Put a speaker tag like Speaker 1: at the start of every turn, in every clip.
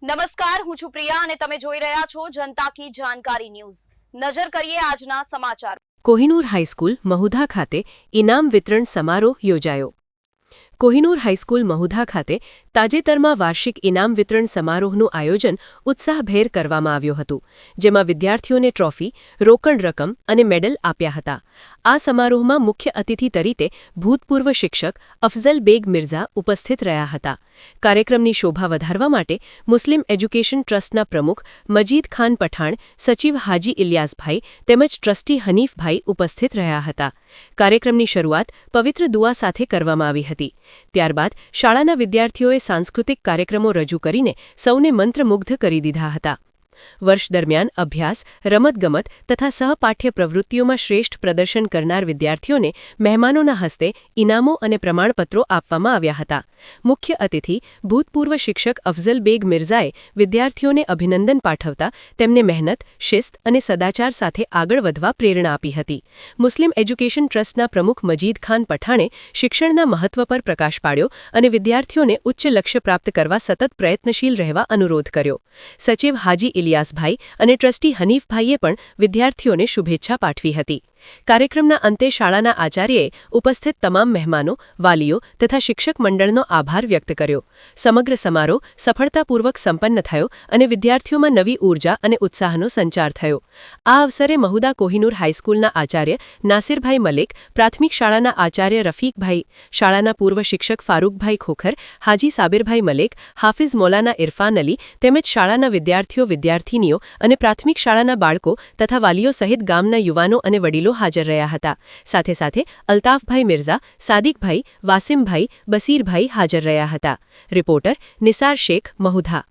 Speaker 1: નમસ્કાર, હું છું પ્રિયા અને તમે જોઈ રહ્યા છો જનતા કી જાણકારી ન્યૂઝ। નજર કરીએ આજના સમાચાર।
Speaker 2: કોહિનૂર હાઈસ્કૂલ મહુધા ખાતે ઇનામ વિતરણ સમારોહ યોજાયો। કોહિનૂર હાઈસ્કૂલ મહુધા ખાતે તાજેતરમાં વાર્ષિક ઇનામ વિતરણ સમારોહનું આયોજન ઉત્સાહભેર કરવામાં આવ્યું હતું, જેમાં વિદ્યાર્થીઓને ટ્રોફી, રોકડ રકમ અને મેડલ આપ્યા હતા। આ સમારોહમાં મુખ્ય અતિથિ તરીકે ભૂતપૂર્વ શિક્ષક અફઝલ બેગ મિર્ઝા ઉપસ્થિત રહ્યા હતા। કાર્યક્રમની શોભા વધારવા માટે મુસ્લિમ એજ્યુકેશન ટ્રસ્ટના પ્રમુખ મજીદ ખાન પઠાણ, સચિવ હાજી ઇલિયાસભાઈ તેમજ ટ્રસ્ટી હનીફભાઈ ઉપસ્થિત રહ્યા હતા। કાર્યક્રમની શરૂઆત પવિત્ર દુઆ સાથે કરવામાં આવી હતી। ત્યારબાદ શાળાના વિદ્યાર્થીઓએ સાંસ્કૃતિક કાર્યક્રમો રજૂ કરીને સૌને મંત્રમુગ્ધ કરી દીધા હતા। વર્ષ દરમિયાન અભ્યાસ, રમતગમત તથા સહપાઠ્ય પ્રવૃત્તિઓમાં શ્રેષ્ઠ પ્રદર્શન કરનાર વિદ્યાર્થીઓને મહેમાનોના હસ્તે ઇનામો અને પ્રમાણપત્રો આપવામાં આવ્યા હતા। મુખ્ય અતિથિ ભૂતપૂર્વ શિક્ષક અફઝલ બેગ મિર્ઝાએ વિદ્યાર્થીઓને અભિનંદન પાઠવતા તેમને મહેનત, શિસ્ત અને સદાચાર સાથે આગળ વધવા પ્રેરણા આપી હતી। મુસ્લિમ એજ્યુકેશન ટ્રસ્ટના પ્રમુખ મજીદ ખાન પઠાણે શિક્ષણના મહત્વ પર પ્રકાશ પાડ્યો અને વિદ્યાર્થીઓને ઉચ્ચ લક્ષ્ય પ્રાપ્ત કરવા સતત પ્રયત્નશીલ રહેવા અનુરોધ કર્યો। સચિવ હાજી ઇલિયાસભાઈ અને ટ્રસ્ટી હનીફભાઈએ પણ વિદ્યાર્થીઓને શુભેચ્છા પાઠવી હતી। કાર્યક્રમના અંતે શાળાના આચાર્યએ ઉપસ્થિત તમામ મહેમાનો, વાલીઓ તથા શિક્ષક મંડળનો આભાર વ્યક્ત કર્યો। સમગ્ર સમારોહ સફળતાપૂર્વક સંપન્ન થયો અને વિદ્યાર્થીઓમાં નવી ઊર્જા અને ઉત્સાહનો સંચાર થયો। આ અવસરે મહુધા કોહિનૂર હાઈસ્કૂલના આચાર્ય નાસિરભાઈ મલિક, પ્રાથમિક શાળાના આચાર્ય રફીકભાઈ, શાળાના પૂર્વ શિક્ષક ફારૂકભાઈ ખોખર, હાજી સાબિરભાઈ મલિક, હાફિઝ મૌલાના ઇરફાન અલી તેમજ શાળાના વિદ્યાર્થીઓ, વિદ્યાર્થીનીઓ અને પ્રાથમિક શાળાના બાળકો તથા વાલીઓ સહિત ગામના યુવાનો અને વડીલો હાજર રહ્યા હતા। સાથે સાથે અલ્તાફભાઈ મિર્ઝા, સાદિકભાઈ, વાસિમભાઈ, બસીરભાઈ હાજર રહ્યા હતા। રિપોર્ટર નિસાર શેખ, મહુધા।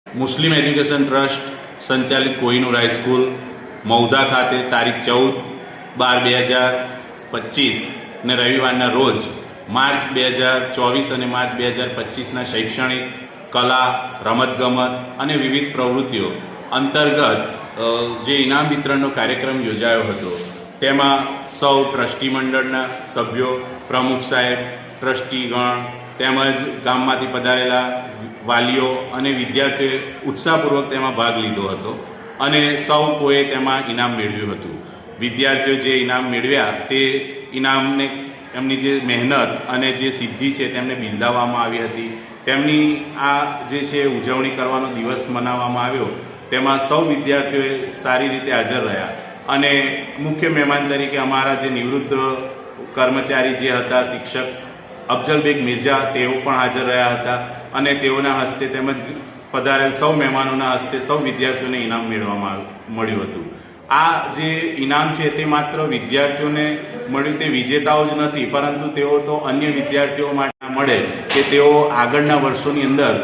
Speaker 3: મુસ્લિમ એજ્યુકેશન ટ્રસ્ટ સંચાલિત કોહિનૂર હાઈસ્કૂલ મહુધા ખાતે તારીખ 14/12/2025 ને રવિવારના રોજ માર્ચ 2024 અને માર્ચ 2025ના શૈક્ષણિક, કલા, રમતગમત અને વિવિધ પ્રવૃત્તિઓ અંતર્ગત જે ઇનામ વિતરણનો કાર્યક્રમ યોજાયો હતો, તેમાં સૌ ટ્રસ્ટી મંડળના સભ્યો, પ્રમુખ સાહેબ, ટ્રસ્ટીગણ તેમજ ગામમાંથી પધારેલા વાલીઓ અને વિદ્યાર્થીઓએ ઉત્સાહપૂર્વક તેમાં ભાગ લીધો હતો અને સૌ કોઈએ તેમાં ઇનામ મેળવ્યું હતું। વિદ્યાર્થીઓ જે ઇનામ મેળવ્યા તે ઇનામને એમની જે મહેનત અને જે સિદ્ધિ છે તેમને બિરદાવવામાં આવી હતી। તેમની આ જે છે ઉજવણી કરવાનો દિવસ મનાવવામાં આવ્યો, તેમાં સૌ વિદ્યાર્થીઓએ સારી રીતે હાજર રહ્યા અને મુખ્ય મહેમાન તરીકે અમારા જે નિવૃત્ત કર્મચારી જે હતા શિક્ષક અફઝલ બેગ મિર્ઝા, તેઓ પણ હાજર રહ્યા હતા અને તેઓના હસ્તે તેમજ પધારેલ સૌ મહેમાનોના હસ્તે સૌ વિદ્યાર્થીઓને ઇનામ મળ્યું હતું। આ જે ઇનામ છે તે માત્ર વિદ્યાર્થીઓને મળ્યું તે વિજેતાઓ જ નથી, પરંતુ તેઓ તો અન્ય વિદ્યાર્થીઓ માટે મળે કે તેઓ આગળના વર્ષોની અંદર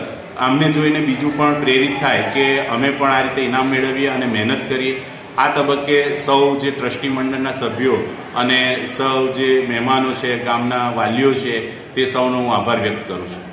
Speaker 3: અમને જોઈને બીજું પણ પ્રેરિત થાય કે અમે પણ આ રીતે ઇનામ મેળવીએ અને મહેનત કરીએ। આ તબક્કે સૌ જે ટ્રસ્ટી મંડળના સભ્યો અને સૌ જે મહેમાનો છે, ગામના વાલીઓ છે, તે સૌનો હું આભાર વ્યક્ત કરું છું।